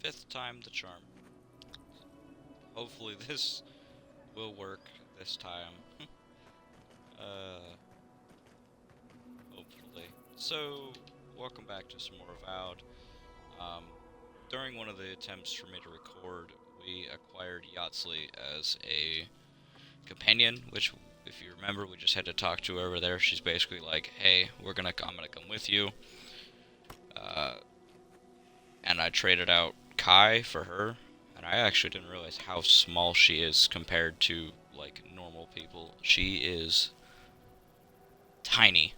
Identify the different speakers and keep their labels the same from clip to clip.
Speaker 1: Fifth time the charm. Hopefully this will work this time. uh, hopefully. So, welcome back to some more Avowed. Um, During one of the attempts for me to record, we acquired Yatsley as a companion, which, if you remember, we just had to talk to her over there. She's basically like, "Hey, I'm gonna come with you." Uh, and I traded out Kai for her, and I actually didn't realize how small she is compared to like normal people. She is tiny,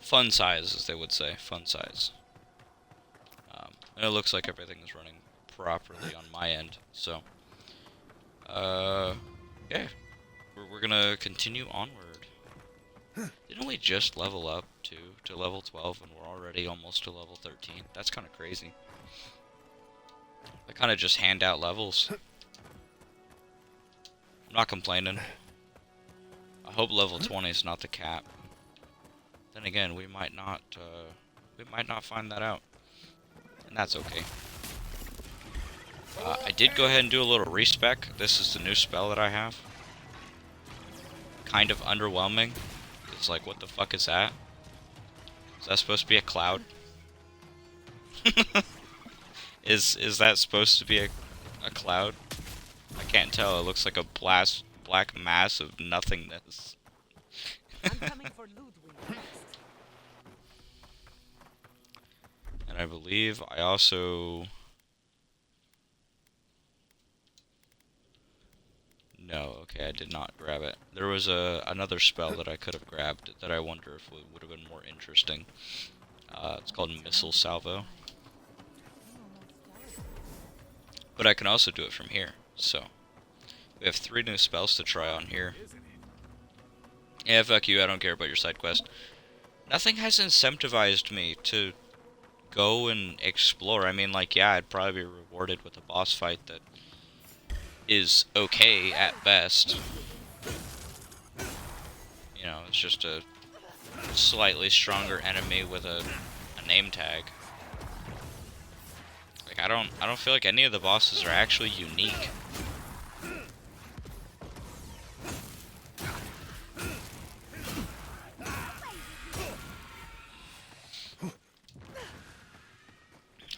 Speaker 1: fun size, as they would say, fun size. And it looks like everything is running properly on my end, so yeah, we're gonna continue onward. Didn't we just level up to level 12 and we're already almost to level 13? That's kind of crazy. I kind of just hand out levels. I'm not complaining. I hope level 20 is not the cap. Then again, we might not find that out, and that's okay. I did go ahead and do a little respec. This is the new spell that I have. Kind of underwhelming. It's like, what the fuck is that? Is that supposed to be a cloud? Is that supposed to be a cloud? I can't tell. It looks like a black mass of nothingness.
Speaker 2: I'm coming for Ludwig.
Speaker 1: And I believe I also... No, okay, I did not grab it. There was another spell that I could have grabbed that I wonder if it would have been more interesting. It's called Missile Salvo. But I can also do it from here, so... We have 3 new spells to try on here. Yeah, fuck you, I don't care about your side quest. Nothing has incentivized me to go and explore. I mean, like, yeah, I'd probably be rewarded with a boss fight that is okay at best. You know, it's just a slightly stronger enemy with a name tag. Like, I don't feel like any of the bosses are actually unique.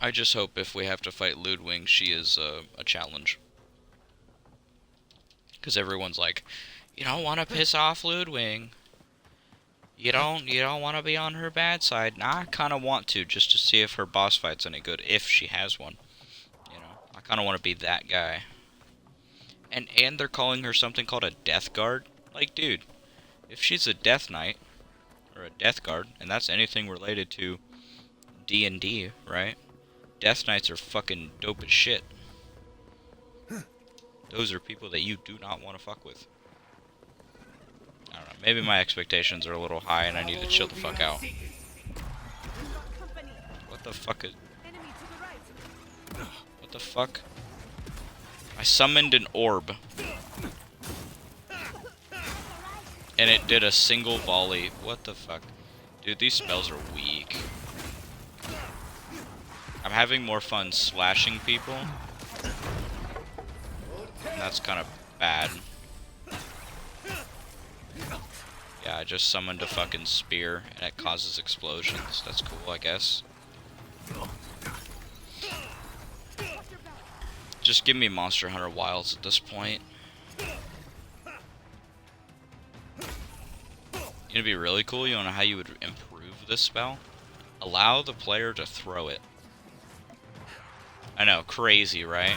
Speaker 1: I just hope if we have to fight Ludwig, she is a challenge. Because everyone's like, you don't want to piss off Ludwig. You don't want to be on her bad side. Nah, I kind of want to, just to see if her boss fight's any good, if she has one. You know, I kind of want to be that guy. And they're calling her something called a Death Guard. Like, dude, if she's a Death Knight, or a Death Guard, and that's anything related to D&D, right? Death Knights are fucking dope as shit. Those are people that you do not want to fuck with. I don't know, maybe my expectations are a little high and I need to chill the fuck out. What the fuck is... What the fuck? I summoned an orb. And it did a single volley. What the fuck? Dude, these spells are weak. I'm having more fun slashing people. And that's kind of bad. Yeah, I just summoned a fucking spear and it causes explosions. That's cool, I guess. Just give me Monster Hunter Wilds at this point. It'd be really cool. You don't know how you would improve this spell? Allow the player to throw it. I know, crazy, right?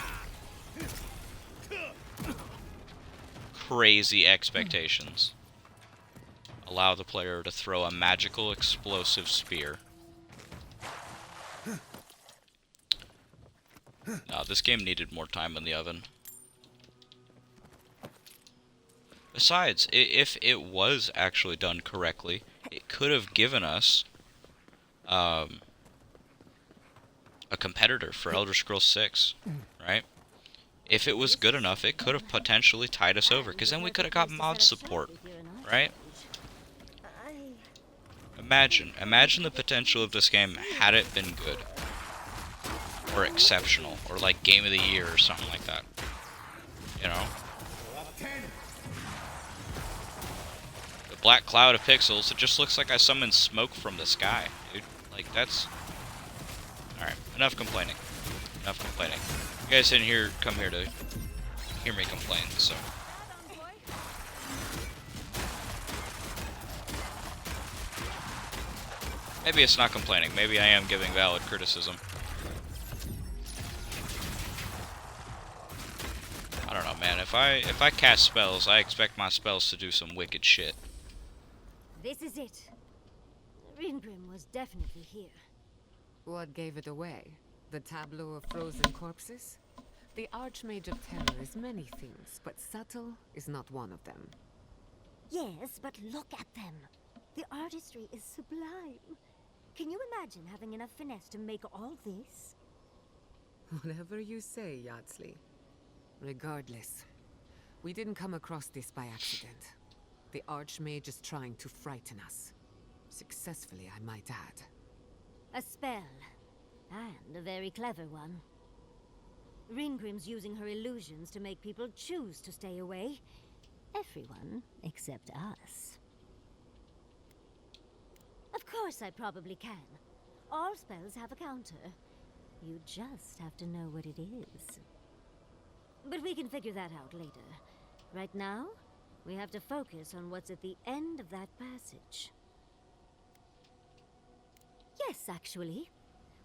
Speaker 1: Crazy expectations. Allow the player to throw a magical explosive spear. No, this game needed more time in the oven. Besides, if it was actually done correctly, it could have given us a competitor for Elder Scrolls 6, right? If it was good enough, it could have potentially tied us over, because then we could have got mod support, right? Imagine the potential of this game had it been good. or exceptional, or like game of the year or something like that. You know? The black cloud of pixels, it just looks like I summoned smoke from the sky, dude. Like, that's... Alright, enough complaining. Enough complaining. You guys didn't come here to hear me complain, so... Maybe it's not complaining. Maybe I am giving valid criticism. I don't know, man. If I cast spells, I expect my spells to do some wicked shit.
Speaker 2: This is it. Ringrim was definitely here.
Speaker 3: What gave it away? The tableau of frozen corpses? The Archmage of Terror is many things, but subtle is not one of them.
Speaker 2: Yes, but look at them. The artistry is sublime. Can you imagine having enough finesse to make all this?
Speaker 3: Whatever you say, Yardsley. Regardless, we didn't come across this by accident. The Archmage is trying to frighten us. Successfully, I might add.
Speaker 2: A spell. And a very clever one. Ringrim's using her illusions to make people choose to stay away. Everyone except us. Of course I probably can. All spells have a counter. You just have to know what it is. But we can figure that out later. Right now, we have to focus on what's at the end of that passage. Yes, actually.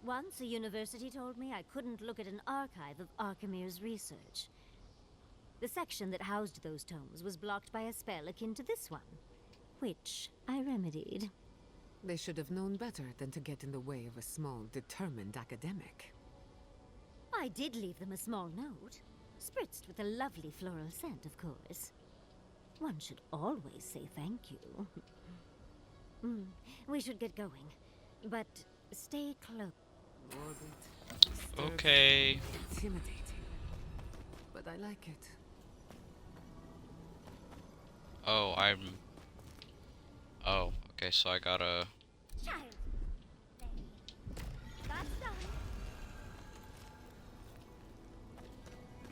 Speaker 2: Once a university told me I couldn't look at an archive of Archimir's research. The section that housed those tomes was blocked by a spell akin to this one, which I remedied.
Speaker 3: They should have known better than to get in the way of a small, determined academic.
Speaker 2: I did leave them a small note, spritzed with a lovely floral scent, of course. One should always say thank you. We should get going, but stay close.
Speaker 3: Morbid,
Speaker 1: Okay.
Speaker 3: intimidating, but I like it.
Speaker 1: Oh, Oh, okay, so I gotta...
Speaker 2: Child! That's done.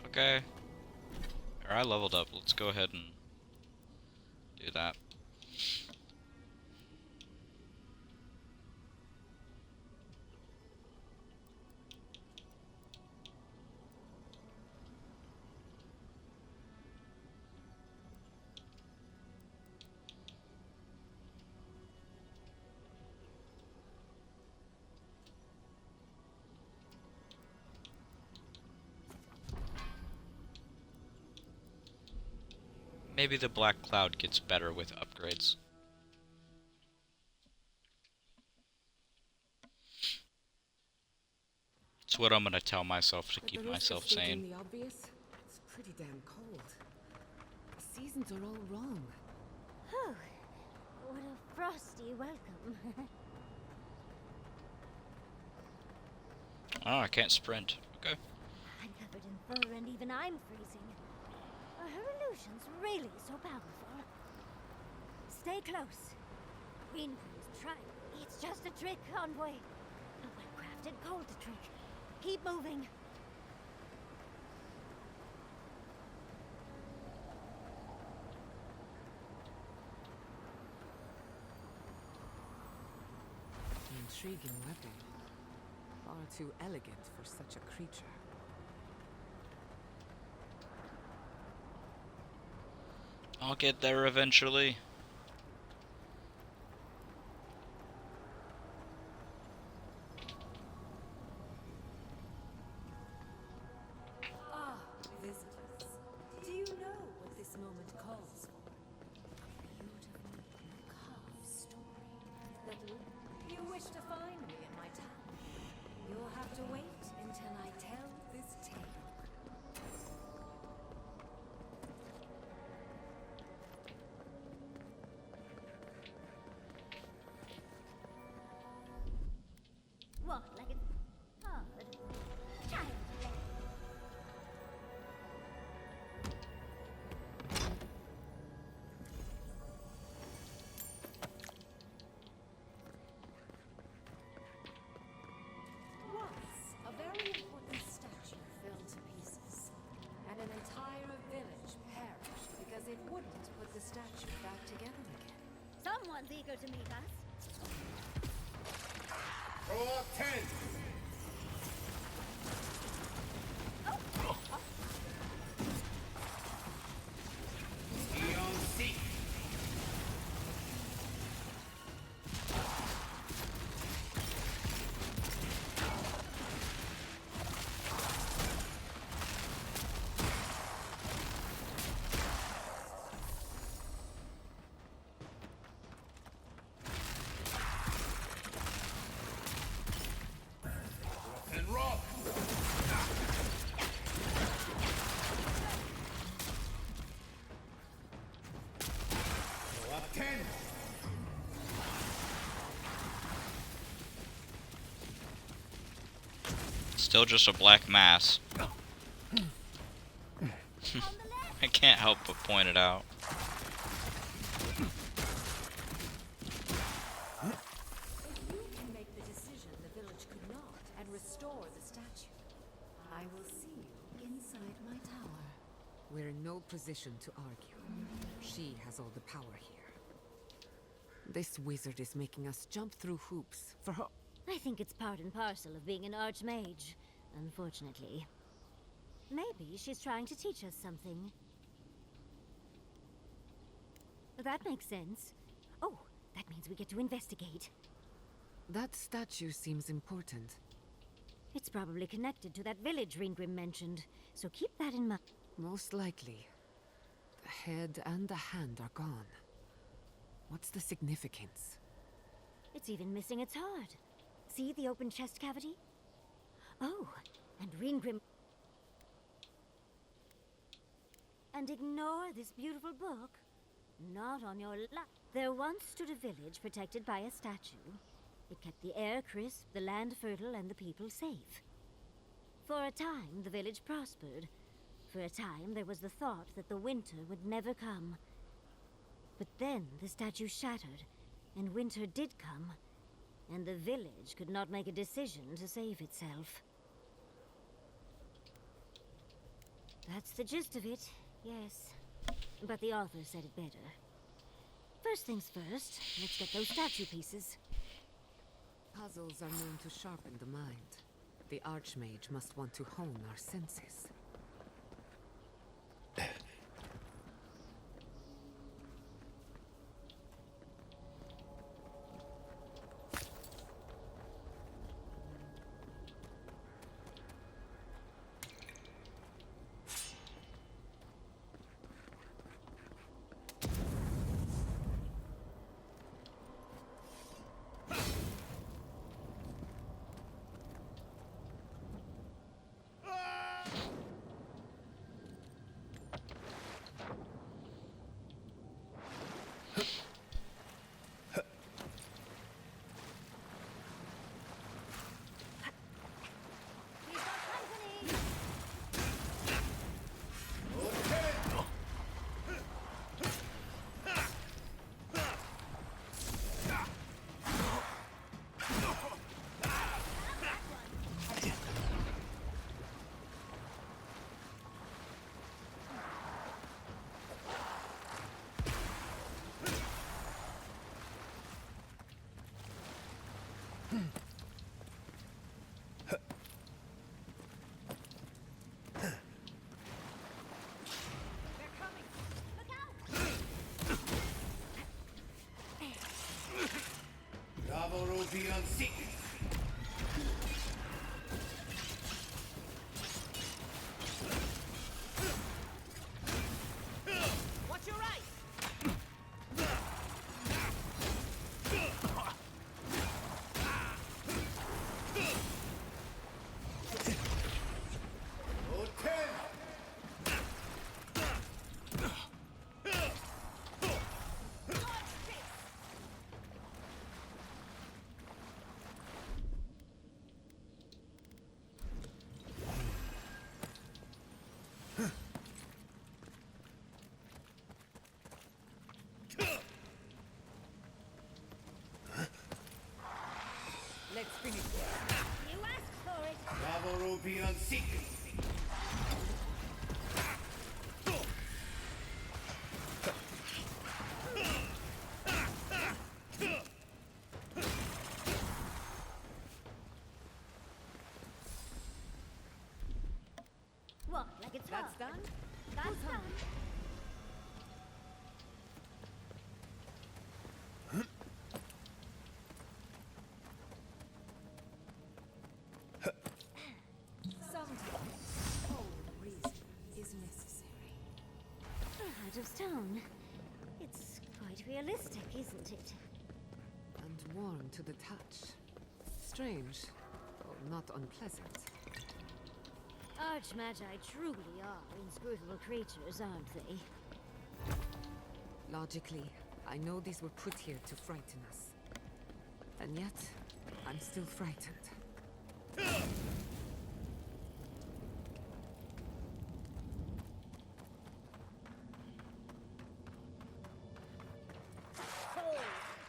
Speaker 1: Okay. Alright, I leveled up. Let's go ahead and do that. Maybe the black cloud gets better with upgrades. It's what I'm gonna tell myself to keep myself sane.
Speaker 3: The obvious, it's pretty damn cold. The seasons are all wrong.
Speaker 2: Whew. What a frosty welcome.
Speaker 1: Oh, I can't sprint. Okay.
Speaker 2: I'm covered in fur and even I'm freezing. Are her illusions really so powerful? Stay close. Greenwood's trying. It's just a trick, Envoy. A well-crafted cold trick. Keep moving.
Speaker 3: An intriguing weapon. Far too elegant for such a creature.
Speaker 1: I'll get there eventually.
Speaker 2: Ah, visitors. Do you know what this moment calls for? A beautiful, macabre story. Little, you wish to find me in my town. You'll have to wait until I tell this tale.
Speaker 4: Everyone's eager to meet us.
Speaker 5: Throw up 10. Eon Seek. And rock. Throw up 10.
Speaker 1: Still just a black mass. I can't help but point it out.
Speaker 2: If you can make the decision the village could not and restore the statue, I will see you inside my tower.
Speaker 3: We're in no position to argue. She has all the power here. This wizard is making us jump through hoops for her.
Speaker 4: I think it's part and parcel of being an archmage, unfortunately. Maybe she's trying to teach us something. That makes sense. Oh, that means we get to investigate.
Speaker 3: That statue seems important.
Speaker 4: It's probably connected to that village Ringrim mentioned, so keep that in mind.
Speaker 3: Most likely. The head and the hand are gone. What's the significance?
Speaker 4: It's even missing its heart. See the open chest cavity? Oh, and Ringrim... And ignore this beautiful book. Not on your luck. There once stood a village protected by a statue. It kept the air crisp, the land fertile, and the people safe. For a time, the village prospered. For a time, there was the thought that the winter would never come. But then the statue shattered, and winter did come. And the village could not make a decision to save itself. That's the gist of it, yes. But the author said it better. First things first, let's get those statue pieces.
Speaker 3: Puzzles are known to sharpen the mind. The Archmage must want to hone our senses.
Speaker 4: We've got company!
Speaker 5: Obsidian Seek.
Speaker 2: Watch your right!
Speaker 5: Road 10.
Speaker 3: Let's finish this.
Speaker 4: You asked for it!
Speaker 5: Obsidian Seek.
Speaker 4: like it's
Speaker 3: That's
Speaker 4: hard.
Speaker 3: done?
Speaker 4: That's
Speaker 3: Who's
Speaker 4: done.
Speaker 3: hungry?
Speaker 2: Sometimes cold reason is necessary.
Speaker 4: Out of stone. It's quite realistic, isn't it?
Speaker 3: And warm to the touch. Strange, though not unpleasant.
Speaker 4: Archmagi truly are inscrutable creatures, aren't they?
Speaker 3: Logically, I know these were put here to frighten us. And yet, I'm still frightened.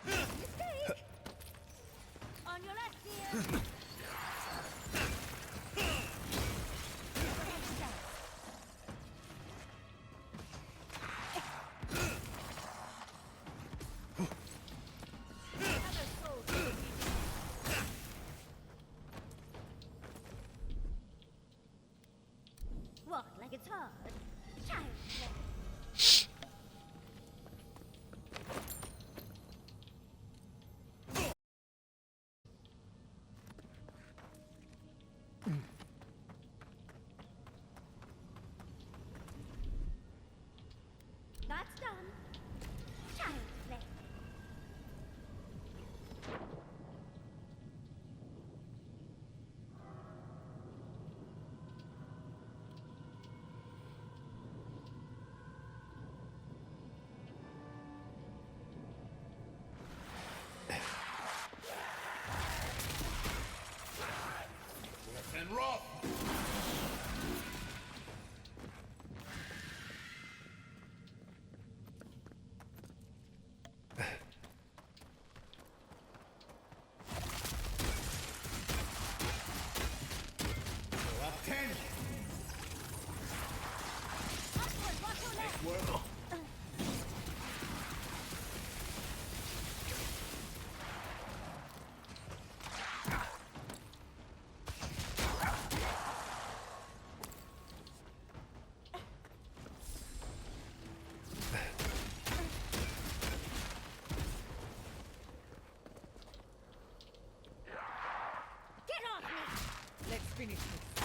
Speaker 4: Mistake! On your left, dear! Walk like it's hard. Child play. That's done. Child play.
Speaker 5: Listen, Roth! Go up 10!
Speaker 4: Upward, watch your left.
Speaker 5: Work.
Speaker 4: Get off me!
Speaker 3: Let's finish this.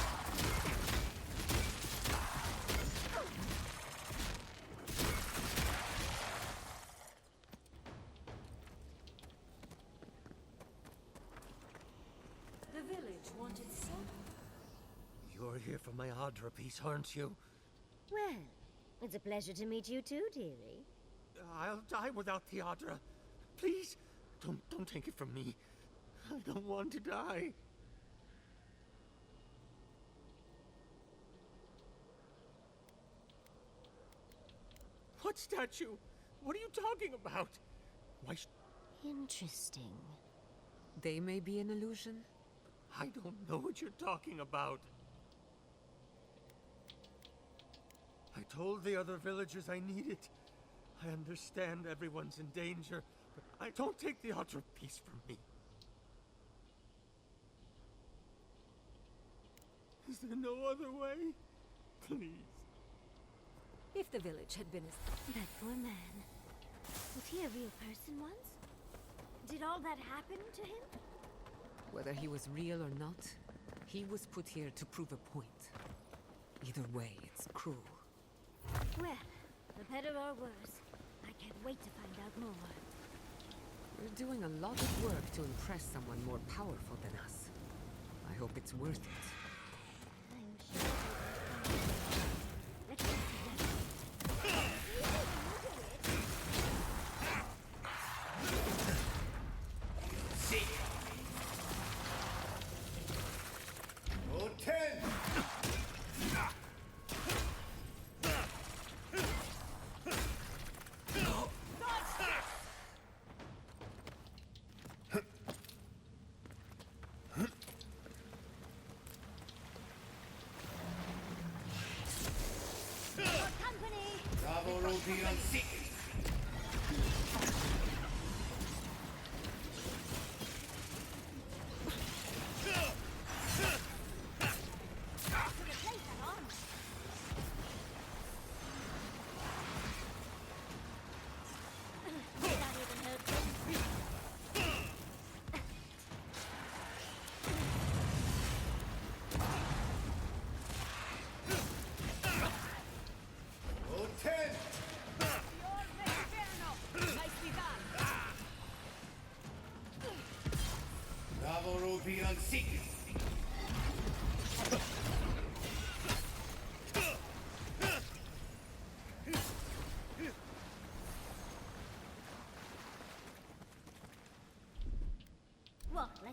Speaker 2: The village wanted some.
Speaker 6: You're here for my Audra piece, aren't you?
Speaker 4: Well, it's a pleasure to meet you too, dearie.
Speaker 6: I'll die without the Audra. Please, don't take it from me. I don't want to die. What statue? What are you talking about? Why,
Speaker 4: Interesting.
Speaker 3: They may be an illusion.
Speaker 6: I don't know what you're talking about. I told the other villagers I need it. I understand everyone's in danger, but I don't take the Audra piece from me. Is there no other way? Please.
Speaker 2: If the village had been as...
Speaker 4: That poor man. Was he a real person once? Did all that happen to him?
Speaker 3: Whether he was real or not, he was put here to prove a point. Either way, it's cruel.
Speaker 4: Well, for better or worse, I can't wait to find out more.
Speaker 3: We're doing a lot of work to impress someone more powerful than us. I hope it's worth it.
Speaker 4: I'm sure let's see that.
Speaker 5: Seek! Go 10!
Speaker 4: Company!
Speaker 5: Bravo will be on seek!
Speaker 4: To replace that armor.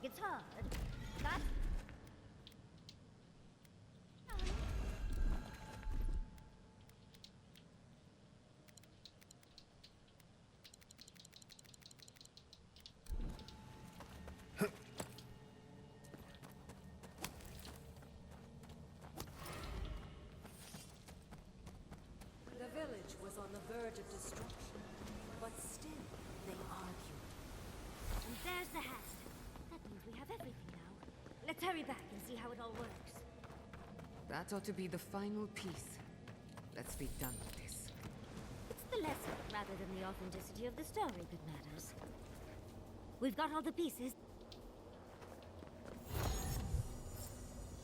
Speaker 4: like it's hard. That's...
Speaker 2: The village was on the verge of destruction, but still they argued.
Speaker 4: And there's the hat. That means we have everything now. Let's hurry back and see how it all works.
Speaker 3: That ought to be the final piece. Let's be done with this.
Speaker 4: It's the lesson rather than the authenticity of the story that matters. We've got all the pieces.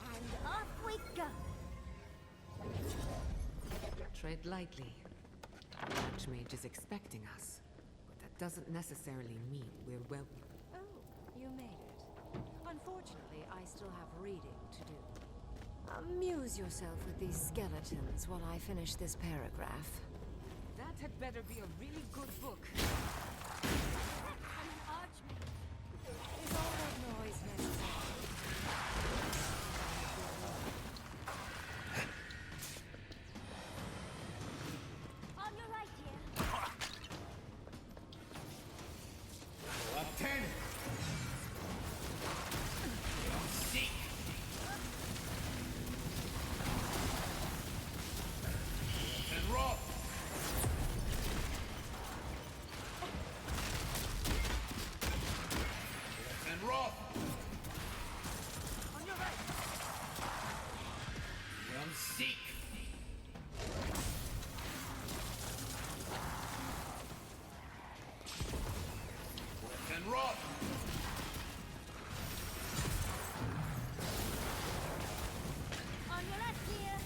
Speaker 4: And off we go.
Speaker 3: Tread lightly. The Archmage is expecting us, but that doesn't necessarily mean we're well.
Speaker 2: Oh, you made it. Unfortunately, I still have reading to do. Amuse yourself with these skeletons while I finish this paragraph.
Speaker 3: That had better be a really good book.
Speaker 2: Is all that noise necessary?
Speaker 4: On your right here.
Speaker 5: Go up 10. Seek. And roll. And roll.
Speaker 2: On your right.
Speaker 5: Beyond seek. And roll.
Speaker 4: On your left here.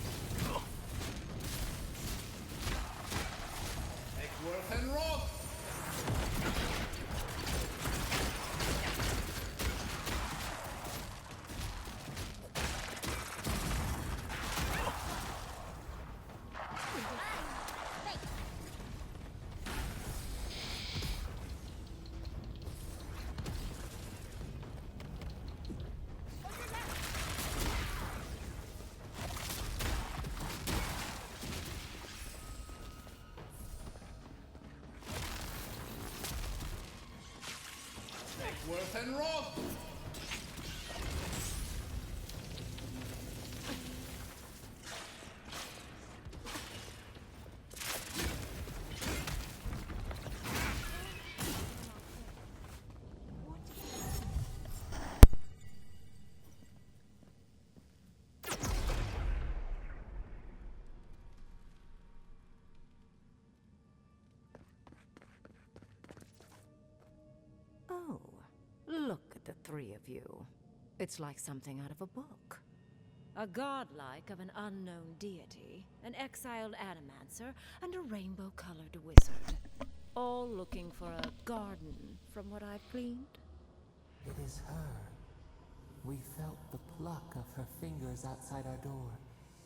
Speaker 5: Take worth and roll. Take worth and roll.
Speaker 2: Oh, look at the three of you. It's like something out of a book. A godlike of an unknown deity, an exiled animancer, and a rainbow-colored wizard. All looking for a garden, from what I've gleaned.
Speaker 7: It is her. We felt the pluck of her fingers outside our door,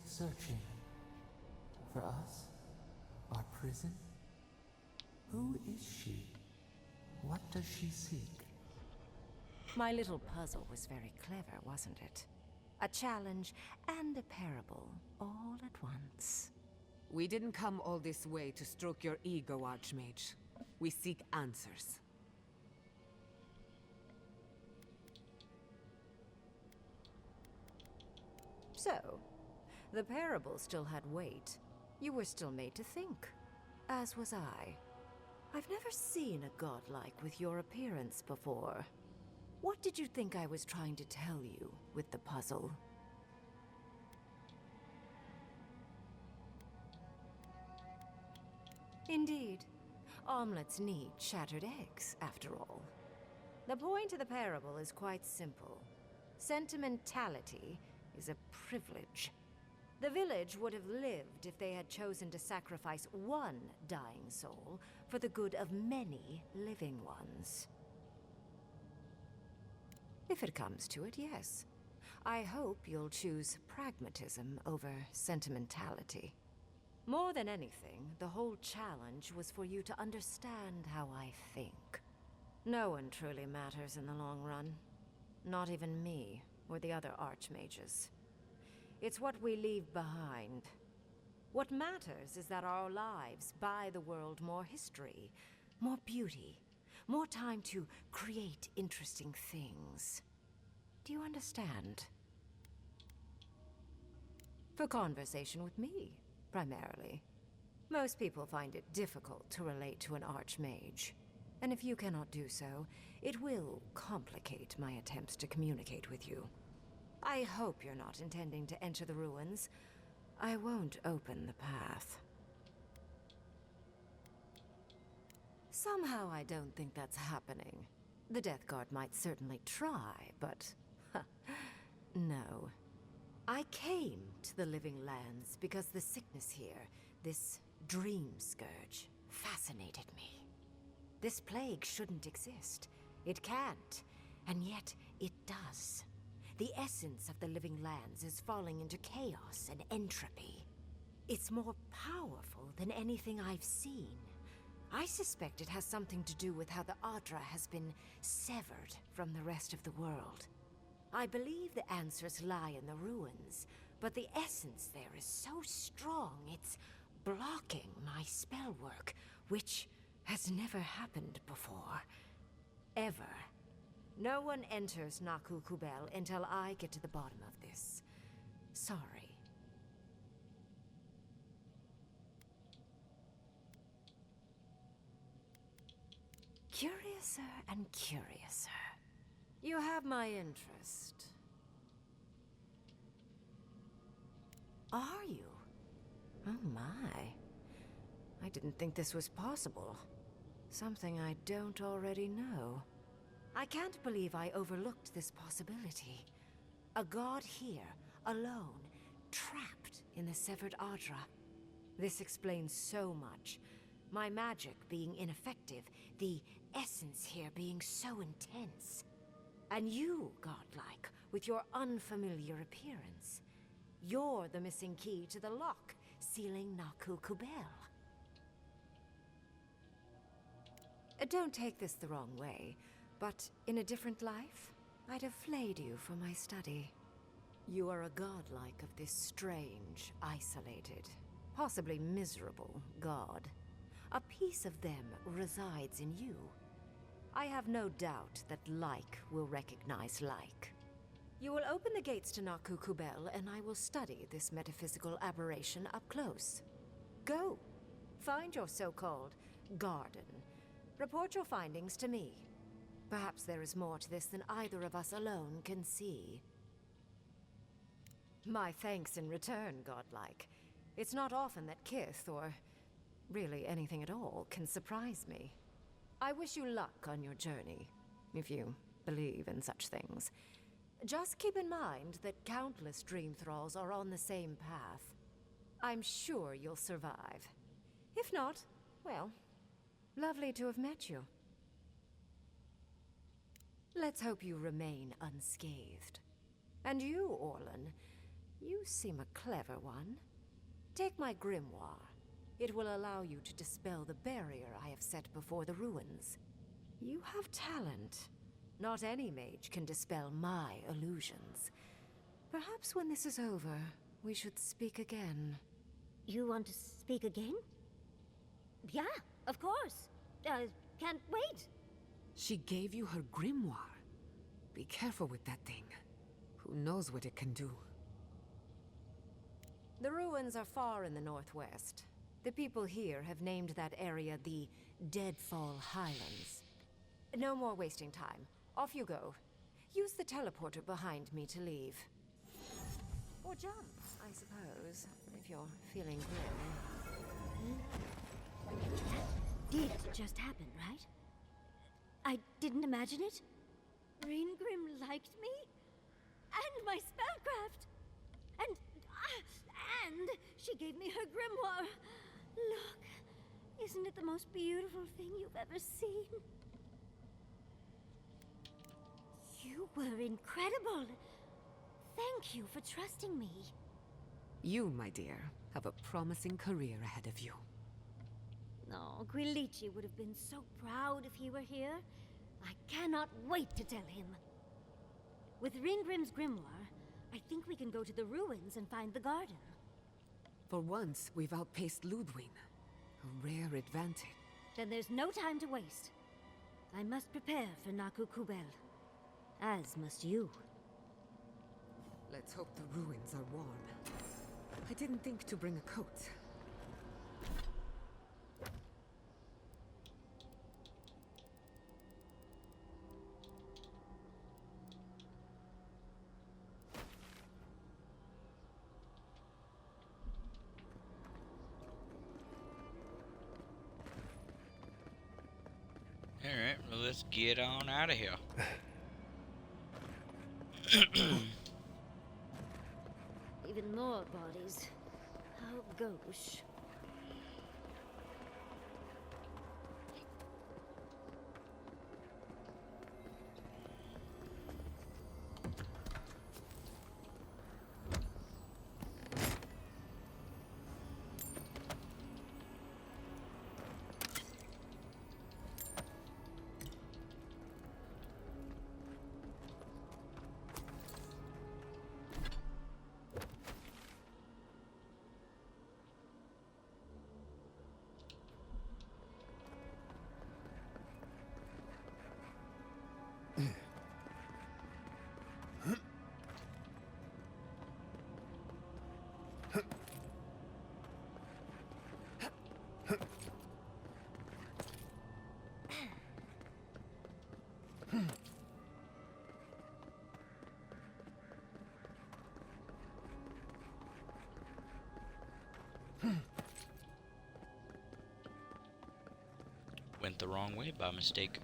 Speaker 7: searching. For us? Our prison? Who is she? What does she seek?
Speaker 2: My little puzzle was very clever, wasn't it? A challenge and a parable, all at once.
Speaker 3: We didn't come all this way to stroke your ego, Archmage. We seek answers.
Speaker 2: So, the parable still had weight. You were still made to think. As was I. I've never seen a godlike with your appearance before. What did you think I was trying to tell you with the puzzle? Indeed. Omelets need shattered eggs, after all. The point of the parable is quite simple. Sentimentality is a privilege. The village would have lived if they had chosen to sacrifice one dying soul for the good of many living ones. If it comes to it, yes. I hope you'll choose pragmatism over sentimentality. More than anything, the whole challenge was for you to understand how I think. No one truly matters in the long run.
Speaker 8: not even me or the other archmages. It's what we leave behind. What matters is that our lives buy the world more history, more beauty, more time to create interesting things. Do you understand? For conversation with me, primarily. Most people find it difficult to relate to an archmage. And if you cannot do so, it will complicate my attempts to communicate with you. I hope you're not intending to enter the ruins. I won't open the path. Somehow I don't think that's happening. The Death Guard might certainly try, but... no. I came to the Living Lands because the sickness here, this dream scourge, fascinated me. This plague shouldn't exist. It can't, and yet it does. The essence of the Living Lands is falling into chaos and entropy. It's more powerful than anything I've seen. I suspect it has something to do with how the Adra has been severed from the rest of the world. I believe the answers lie in the ruins, but the essence there is so strong it's blocking my spell work, which has never happened before. Ever. No one enters Naku Kubel until I get to the bottom of this. Sorry. Curiouser and curiouser. You have my interest. Are you? Oh my. I didn't think this was possible. Something I don't already know. I can't believe I overlooked this possibility. A god here, alone, trapped in the severed Adra. This explains so much. My magic being ineffective, the essence here being so intense. And you, godlike, with your unfamiliar appearance. You're the missing key to the lock, sealing Naku Kubel. Don't take this the wrong way, but in a different life, I'd have flayed you for my study. You are a godlike of this strange, isolated, possibly miserable god. A piece of them resides in you. I have no doubt that like will recognize like. You will open the gates to Naku Kubel, and I will study this metaphysical aberration up close. Go. Find your so-called garden. Report your findings to me. Perhaps there is more to this than either of us alone can see. My thanks in return, godlike. It's not often that Kith, or really anything at all, can surprise me. I wish you luck on your journey, if you believe in such things. Just keep in mind that countless dream thralls are on the same path. I'm sure you'll survive. If not, well, lovely to have met you. Let's hope you remain unscathed. And you, Orlan, you seem a clever one. Take my grimoire. It will allow you to dispel the barrier I have set before the ruins. You have talent. Not any mage can dispel my illusions. Perhaps when this is over, we should speak again.
Speaker 4: You want to speak again? Yeah, of course. Can't wait.
Speaker 3: She gave you her grimoire. Be careful with that thing. Who knows what it can do?
Speaker 8: The ruins are far in the northwest. The people here have named that area the Deadfall Highlands. No more wasting time. Off you go. Use the teleporter behind me to leave. Or jump, I suppose, if you're feeling grim.
Speaker 4: Did just happen, right? I didn't imagine it. Reengrim liked me? And my spellcraft! And she gave me her grimoire. Look, isn't it the most beautiful thing you've ever seen? You were incredible. Thank you for trusting me.
Speaker 3: You, my dear, have a promising career ahead of you.
Speaker 4: No, Gwilichi would have been so proud if he were here. I cannot wait to tell him. With Ringrim's grimoire, I think we can go to the ruins and find the garden.
Speaker 3: For once, we've outpaced Ludwig. A rare advantage.
Speaker 4: Then there's no time to waste. I must prepare for Naku Kubel. As must you.
Speaker 3: Let's hope the ruins are warm. I didn't think to bring a coat.
Speaker 1: Alright, well, let's get on out of here.
Speaker 4: Even more bodies. How gauche.
Speaker 1: Went the wrong way by mistake.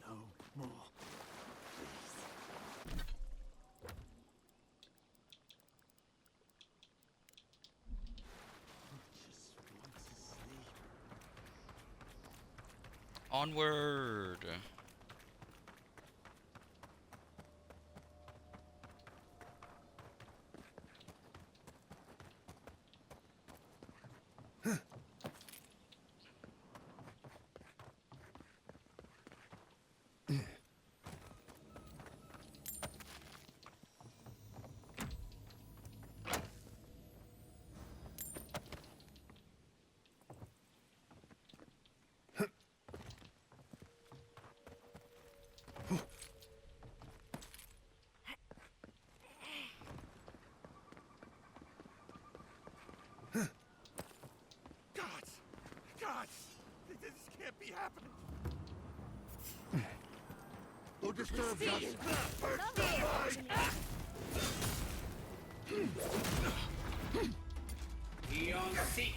Speaker 6: No more. Just want to sleep.
Speaker 1: Onward!
Speaker 6: Gods! This can't be happening! Who disturbs
Speaker 5: Eon seek.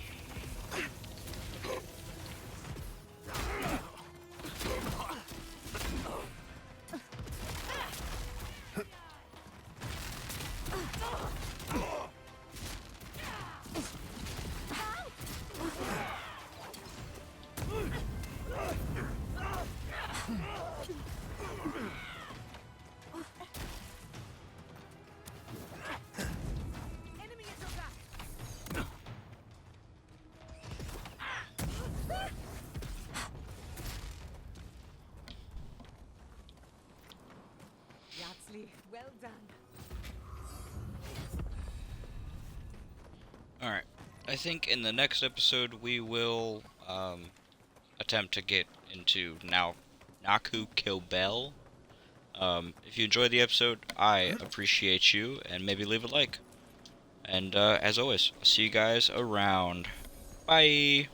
Speaker 3: Yatsley, well done.
Speaker 1: Alright, I think in the next episode we will attempt to get into Naku Kilbel. If you enjoyed the episode, I appreciate you, and maybe leave a like. And as always, I'll see you guys around. Bye!